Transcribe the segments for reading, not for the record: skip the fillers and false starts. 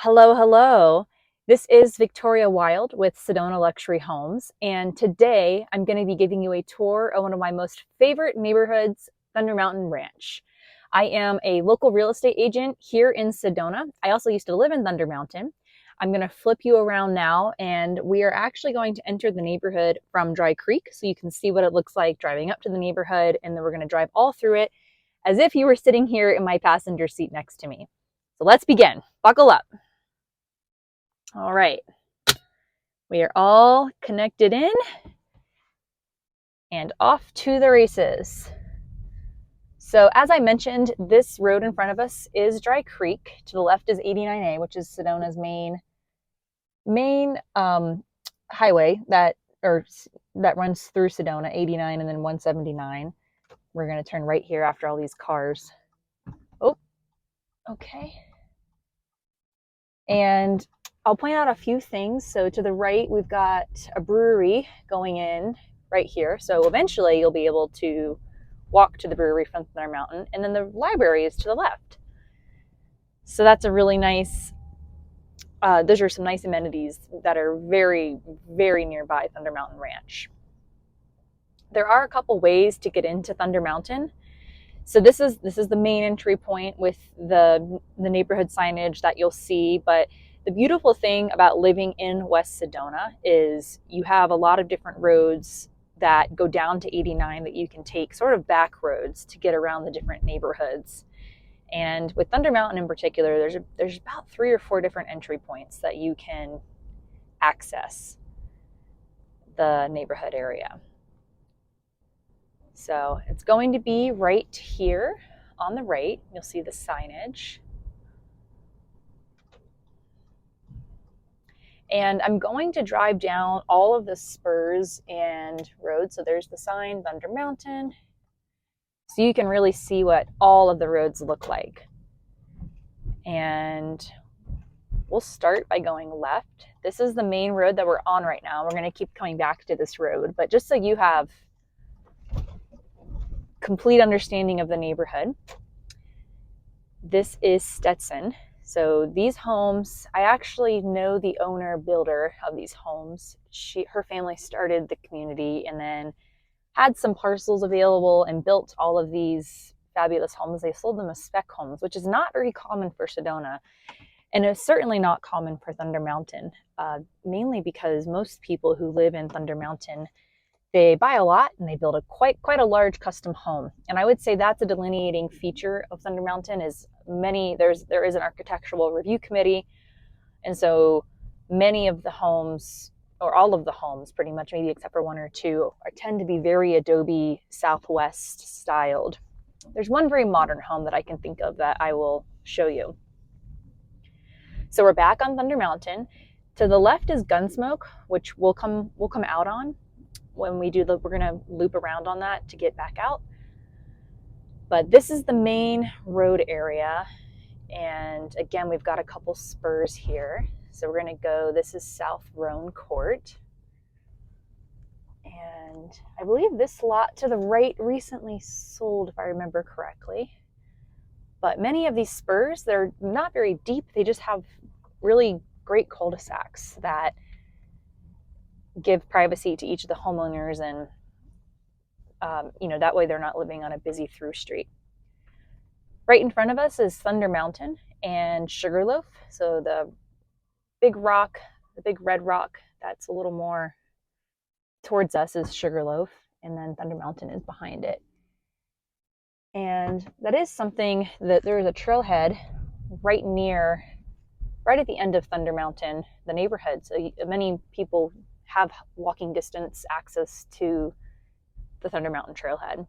Hello, hello. This is Victoria Wylde with Sedona Luxury Homes, and today I'm going to be giving you a tour of one of my most favorite neighborhoods, Thunder Mountain Ranch. I am a local real estate agent here in Sedona. I also used to live in Thunder Mountain. I'm going to flip you around now, and we are actually going to enter the neighborhood from Dry Creek so you can see what it looks like driving up to the neighborhood, and then we're going to drive all through it as if you were sitting here in my passenger seat next to me. So let's begin. Buckle up. All right, we are all connected in and off to the races. So as I mentioned, this road in front of us is Dry Creek. To the left is 89A, which is Sedona's main highway that runs through Sedona, 89 and then 179. We're going to turn right here after all these cars. Oh, okay. And I'll point out a few things. So to the right, we've got a brewery going in right here. So eventually you'll be able to walk to the brewery from Thunder Mountain. And then the library is to the left. So that's a really nice, those are some nice amenities that are very, very nearby Thunder Mountain Ranch. There are a couple ways to get into Thunder Mountain. So this is the main entry point with the neighborhood signage that you'll see, but the beautiful thing about living in West Sedona is you have a lot of different roads that go down to 89 that you can take, sort of back roads to get around the different neighborhoods. And with Thunder Mountain in particular, there's about 3 or 4 different entry points that you can access the neighborhood area. So it's going to be right here on the right. You'll see the signage. And I'm going to drive down all of the spurs and roads. So there's the sign, Thunder Mountain. So you can really see what all of the roads look like. And we'll start by going left. This is the main road that we're on right now. We're going to keep coming back to this road, but just so you have complete understanding of the neighborhood, this is Stetson. So these homes, I actually know the owner builder of these homes. Her family started the community and then had some parcels available and built all of these fabulous homes. They sold them as spec homes, which is not very common for Sedona. And it's certainly not common for Thunder Mountain, mainly because most people who live in Thunder Mountain, they buy a lot and they build a quite a large custom home. And I would say that's a delineating feature of Thunder Mountain is there is an architectural review committee. And so many of the homes, or all of the homes pretty much, maybe except for 1 or 2, tend to be very adobe Southwest styled. There's one very modern home that I can think of that I will show you. So we're back on Thunder Mountain. To the left is Gunsmoke, which we'll come out on. When we do we're going to loop around on that to get back out. But this is the main road area. And again, we've got a couple spurs here. So we're going to go, this is South Roan Court. And I believe this lot to the right recently sold, if I remember correctly. But many of these spurs, they're not very deep. They just have really great cul-de-sacs that give privacy to each of the homeowners, and that way they're not living on a busy through street. Right in front of us is Thunder Mountain and Sugarloaf. So the big rock, the big red rock that's a little more towards us is Sugarloaf, and then Thunder Mountain is behind it. And that is something that there is a trailhead right at the end of Thunder Mountain, the neighborhood. So many people have walking distance access to the Thunder Mountain Trailhead.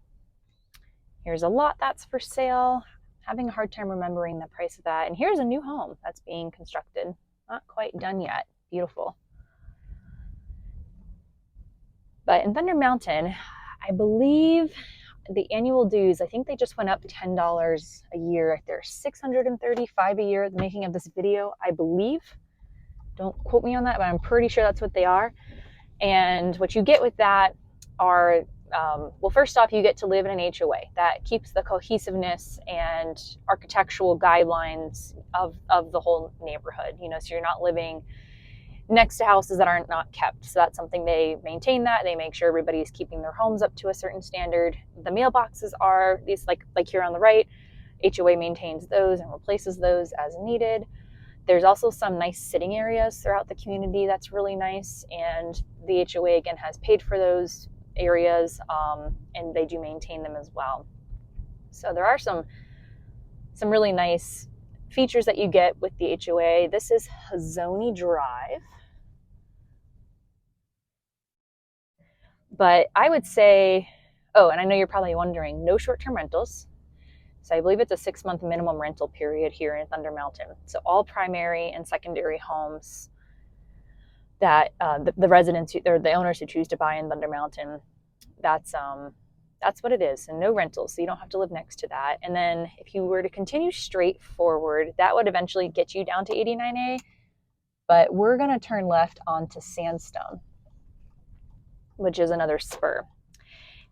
Here's a lot that's for sale. Having a hard time remembering the price of that. And here's a new home that's being constructed. Not quite done yet. Beautiful. But in Thunder Mountain, I believe the annual dues, I think they just went up $10 a year. They're $635 a year at the making of this video, I believe. Don't quote me on that, but I'm pretty sure that's what they are. And what you get with that are well, first off, you get to live in an HOA. That keeps the cohesiveness and architectural guidelines of the whole neighborhood. So you're not living next to houses that aren't not kept. So that's something they maintain. That they make sure everybody's keeping their homes up to a certain standard. The mailboxes are these like here on the right. HOA maintains those and replaces those as needed. There's also some nice sitting areas throughout the community that's really nice, and the HOA again has paid for those areas, and they do maintain them as well. So there are some really nice features that you get with the HOA. This is Hozoni Drive. But I would say, oh, and I know you're probably wondering, no short-term rentals. So I believe it's a 6-month minimum rental period here in Thunder Mountain. So all primary and secondary homes that the residents or the owners who choose to buy in Thunder Mountain, that's what it is, and no rentals. So you don't have to live next to that. And then if you were to continue straight forward, that would eventually get you down to 89A. But we're going to turn left onto Sandstone, which is another spur.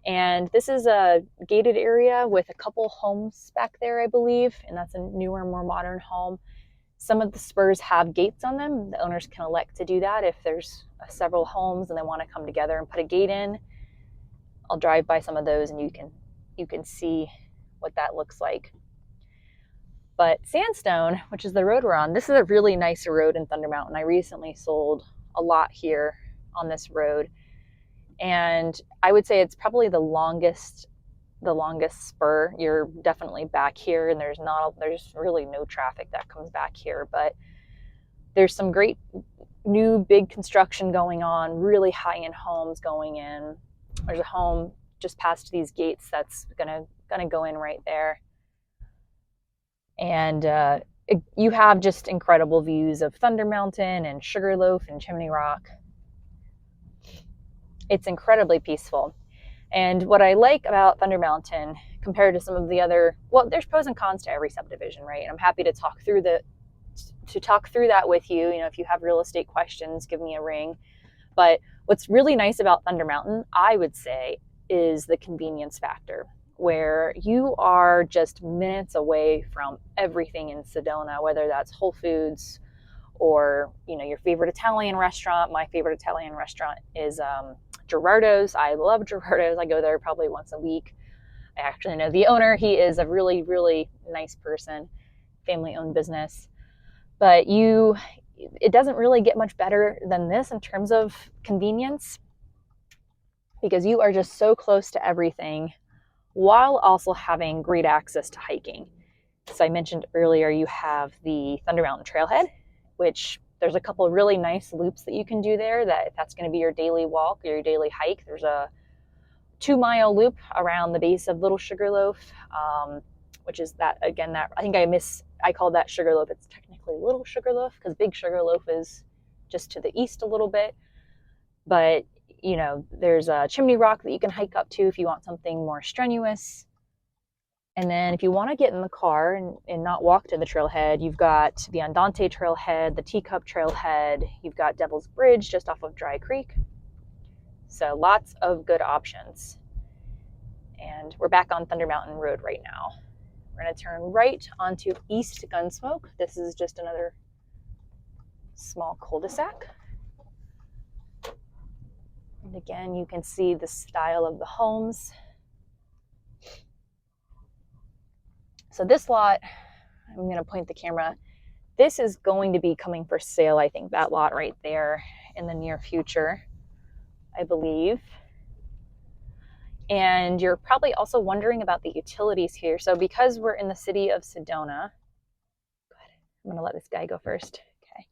And this is a gated area with a couple homes back there, I believe, and that's a newer, more modern home. Some of the spurs have gates on them. The owners can elect to do that if there's several homes and they want to come together and put a gate in. I'll drive by some of those and you can see what that looks like. But Sandstone, which is the road we're on, this is a really nice road in Thunder Mountain. I recently sold a lot here on this road. And I would say it's probably the longest spur. You're definitely back here, and there's really no traffic that comes back here, but there's some great new big construction going on, really high-end homes going in. There's a home just past these gates that's gonna go in right there. And you have just incredible views of Thunder Mountain and Sugarloaf and Chimney Rock. It's incredibly peaceful. And what I like about Thunder Mountain compared to some of the other, well, there's pros and cons to every subdivision, right? And I'm happy to talk through that with you. If you have real estate questions, give me a ring. But what's really nice about Thunder Mountain, I would say, is the convenience factor, where you are just minutes away from everything in Sedona, whether that's Whole Foods or your favorite Italian restaurant. My favorite Italian restaurant is Gerardo's. I love Gerardo's. I go there probably once a week. I actually know the owner. He is a really, really nice person, family-owned business. But it doesn't really get much better than this in terms of convenience, because you are just so close to everything while also having great access to hiking. So I mentioned earlier, you have the Thunder Mountain Trailhead, which there's a couple of really nice loops that you can do there. If that's going to be your daily walk or your daily hike, there's a 2-mile loop around the base of Little Sugarloaf, which is that I think I called that Sugarloaf. It's technically Little Sugarloaf because Big Sugarloaf is just to the east a little bit. But there's a Chimney Rock that you can hike up to if you want something more strenuous. And then if you want to get in the car and not walk to the trailhead, you've got the Andante Trailhead, the Teacup Trailhead, you've got Devil's Bridge just off of Dry Creek. So lots of good options. And we're back on Thunder Mountain Road right now. We're going to turn right onto East Gunsmoke. This is just another small cul-de-sac. And again, you can see the style of the homes. So this lot, I'm going to point the camera. This is going to be coming for sale, I think, that lot right there in the near future, I believe. And you're probably also wondering about the utilities here. So because we're in the city of Sedona, I'm going to let this guy go first. Okay.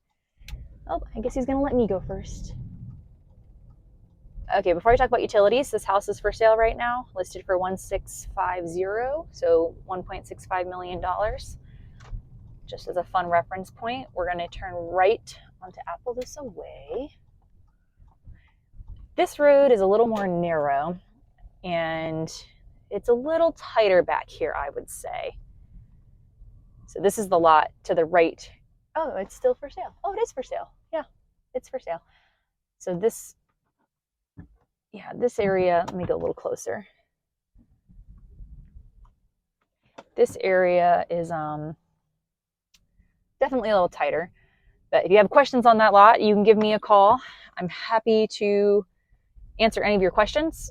Oh, I guess he's going to let me go first. Okay, before I talk about utilities, this house is for sale right now, listed for $1,650, so $1.65 million. Just as a fun reference point, we're going to turn right onto Appaloosa Way. This road is a little more narrow, and it's a little tighter back here, I would say. So this is the lot to the right. Oh, it's still for sale. Oh, it is for sale. Yeah, it's for sale. So this yeah, this area, let me go a little closer. This area is definitely a little tighter. But if you have questions on that lot, you can give me a call. I'm happy to answer any of your questions.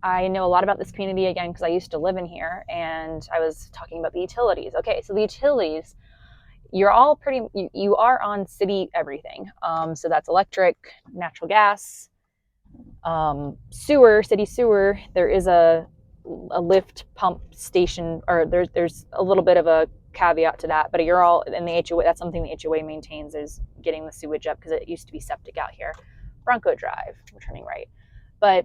I know a lot about this community, again, because I used to live in here, and I was talking about the utilities. Okay, so the utilities, you're all pretty, you are on city everything. So that's electric, natural gas, sewer, city sewer. There is a lift pump station, or there's a little bit of a caveat to that, but you're all in the HOA. That's something the HOA maintains, is getting the sewage up, because it used to be septic out here. Bronco Drive, we're turning right, but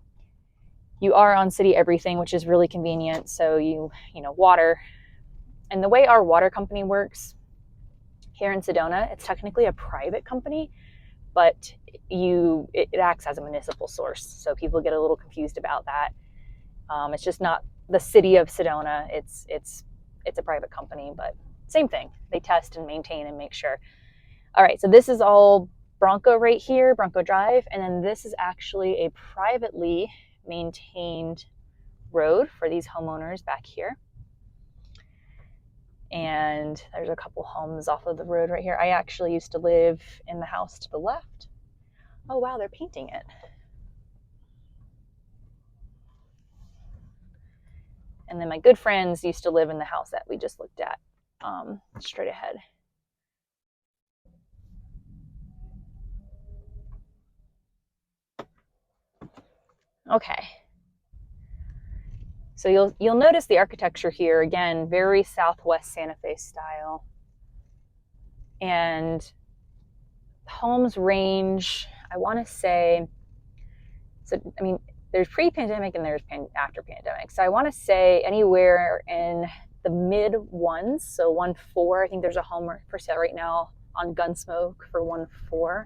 you are on city everything, which is really convenient. So you know, water, and the way our water company works here in Sedona, it's technically a private company, but it acts as a municipal source. So people get a little confused about that. It's just not the city of Sedona. It's a private company, but same thing. They test and maintain and make sure. All right, so this is all Bronco right here, Bronco Drive, and then this is actually a privately maintained road for these homeowners back here. And there's a couple homes off of the road right here. I actually used to live in the house to the left. Oh wow, they're painting it. And then my good friends used to live in the house that we just looked at, straight ahead. Okay. So you'll notice the architecture here, again, very Southwest Santa Fe style. And homes range, I want to say, so I mean, there's pre-pandemic and there's after pandemic. So I want to say anywhere in the mid ones, so 1.4. I think there's a home for sale right now on Gunsmoke for 1.4,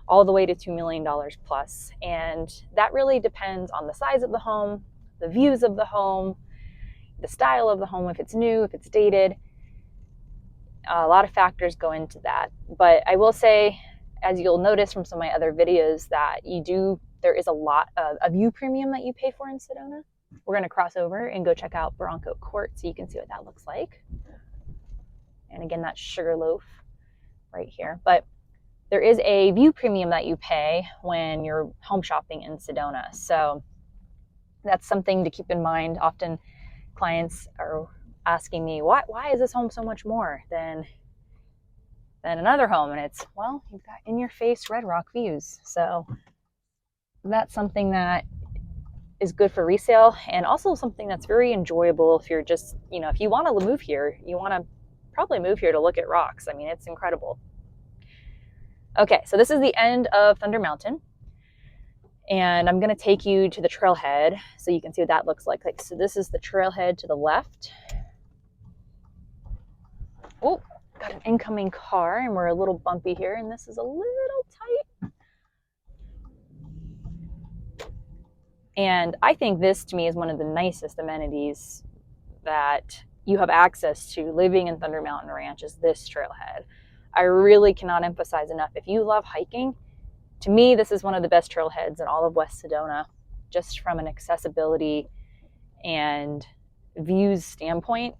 all the way to $2 million plus. And that really depends on the size of the home, the views of the home, the style of the home, if it's new, if it's dated. A lot of factors go into that. But I will say, as you'll notice from some of my other videos, that there is a lot of a view premium that you pay for in Sedona. We're going to cross over and go check out Bronco Court so you can see what that looks like. And again, that's Sugarloaf right here. But there is a view premium that you pay when you're home shopping in Sedona. So that's something to keep in mind. Often clients are asking me, why is this home so much more than another home? And it's, well, you've got in your face Red Rock views. So that's something that is good for resale, and also something that's very enjoyable if you're just, if you want to move here, you want to probably move here to look at rocks. I mean, it's incredible. Okay, so this is the end of Thunder Mountain, and I'm going to take you to the trailhead so you can see what that looks like. So this is the trailhead to the left. Oh, got an incoming car, and we're a little bumpy here, and this is a little tight. And I think this, to me, is one of the nicest amenities that you have access to living in Thunder Mountain Ranch, is this trailhead. I really cannot emphasize enough. If you love hiking, to me, this is one of the best trailheads in all of West Sedona, just from an accessibility and views standpoint.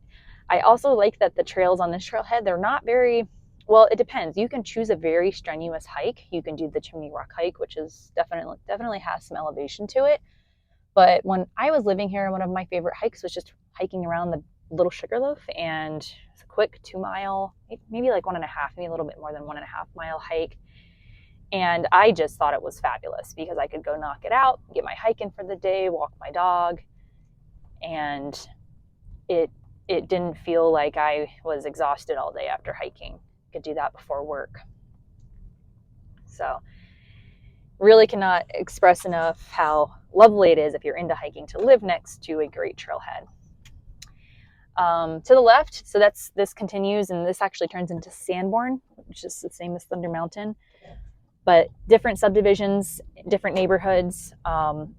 I also like that the trails on this trailhead, they're not very, well, it depends. You can choose a very strenuous hike. You can do the Chimney Rock hike, which is definitely has some elevation to it. But when I was living here, one of my favorite hikes was just hiking around the Little Sugarloaf, and it's a quick 2 mile, maybe like 1.5, maybe a little bit more than 1.5 mile hike. And I just thought it was fabulous because I could go knock it out, get my hike in for the day, walk my dog, and it didn't feel like I was exhausted all day after hiking. I could do that before work. So really cannot express enough how lovely it is, if you're into hiking, to live next to a great trailhead. To the left, so this continues, and this actually turns into Sanborn, which is the same as Thunder Mountain, but different subdivisions, different neighborhoods.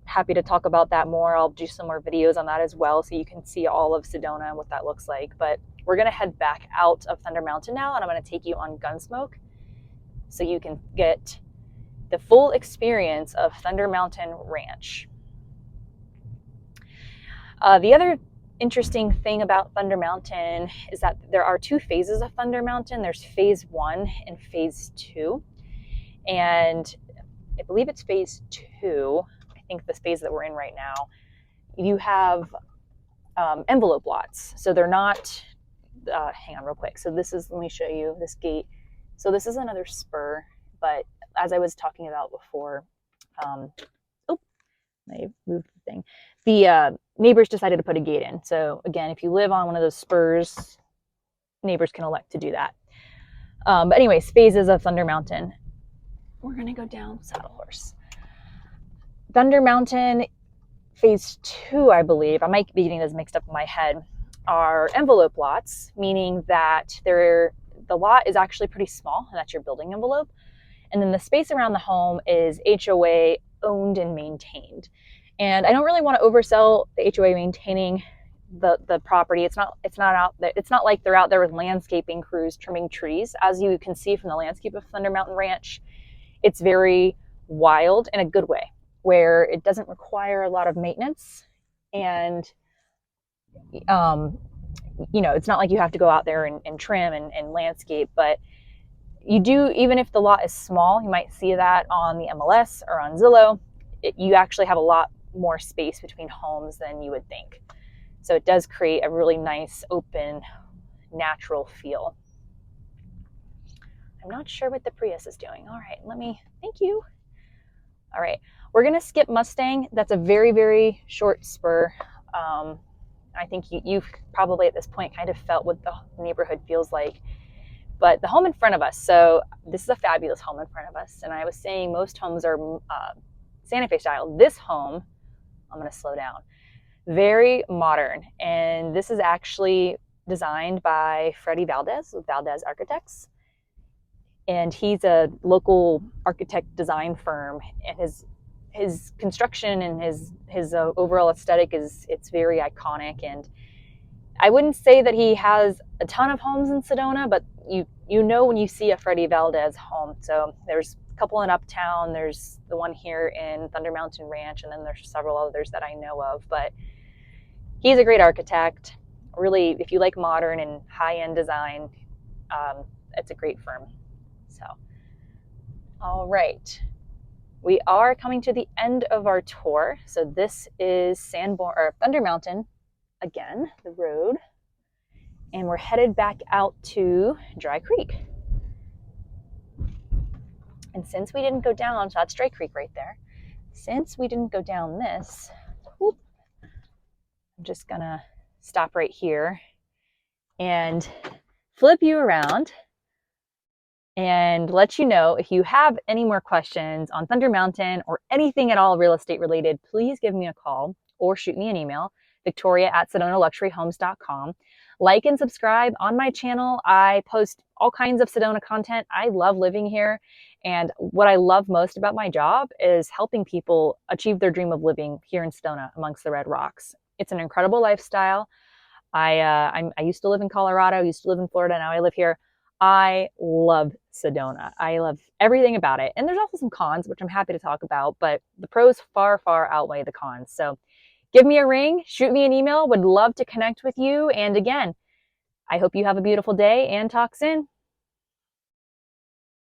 Happy to talk about that more. I'll do some more videos on that as well, so you can see all of Sedona and what that looks like. But we're going to head back out of Thunder Mountain now, and I'm going to take you on Gunsmoke so you can get the full experience of Thunder Mountain Ranch. The other interesting thing about Thunder Mountain is that there are 2 phases of Thunder Mountain. There's phase 1 and phase 2. And I believe it's phase 2. I think this phase that we're in right now, you have envelope lots. So they're not, hang on real quick. So this is, let me show you this gate. So this is another spur, but as I was talking about before, I moved the thing. The neighbors decided to put a gate in. So again, if you live on one of those spurs, neighbors can elect to do that. But anyways, phases of Thunder Mountain. We're going to go down Saddle Horse. Thunder Mountain phase 2, I believe, I might be getting this mixed up in my head, are envelope lots, meaning that the lot is actually pretty small, and that's your building envelope. And then the space around the home is HOA owned and maintained. And I don't really want to oversell the HOA maintaining the property. It's not out there. It's not like they're out there with landscaping crews trimming trees. As you can see from the landscape of Thunder Mountain Ranch, it's very wild in a good way, where it doesn't require a lot of maintenance. And you know, it's not like you have to go out there and trim and landscape, but you do, even if the lot is small, you might see that on the MLS or on Zillow, you actually have a lot more space between homes than you would think. So it does create a really nice, open, natural feel. I'm not sure what the Prius is doing. All right, thank you. All right, we're gonna skip Mustang. That's a very, very short spur. I think you've probably at this point kind of felt what the neighborhood feels like. But the home in front of us, so this is a fabulous home in front of us. And I was saying most homes are Santa Fe style. This home, I'm going to slow down, very modern. And this is actually designed by Freddie Valdez with Valdez Architects. And he's a local architect design firm. And his construction and his overall aesthetic it's very iconic. And I wouldn't say that he has a ton of homes in Sedona, but you know when you see a Freddie Valdez home. So there's a couple in Uptown, there's the one here in Thunder Mountain Ranch, and then there's several others that I know of. But he's a great architect. Really, if you like modern and high-end design, it's a great firm. So, all right. We are coming to the end of our tour. So this is Thunder Mountain, again, the road, and we're headed back out to Dry Creek. And since we didn't go down, so that's Dry Creek right there. Since we didn't go down this, I'm just gonna stop right here and flip you around and let you know if you have any more questions on Thunder Mountain or anything at all real estate related, please give me a call or shoot me an email, victoria@SedonaLuxuryHomes.com. Like and subscribe on my channel. I post all kinds of Sedona content. I love living here. And what I love most about my job is helping people achieve their dream of living here in Sedona amongst the Red Rocks. It's an incredible lifestyle. I used to live in Colorado, used to live in Florida, now I live here. I love Sedona. I love everything about it. And there's also some cons, which I'm happy to talk about, but the pros far, far outweigh the cons. So give me a ring, shoot me an email, would love to connect with you. And again, I hope you have a beautiful day and talk soon.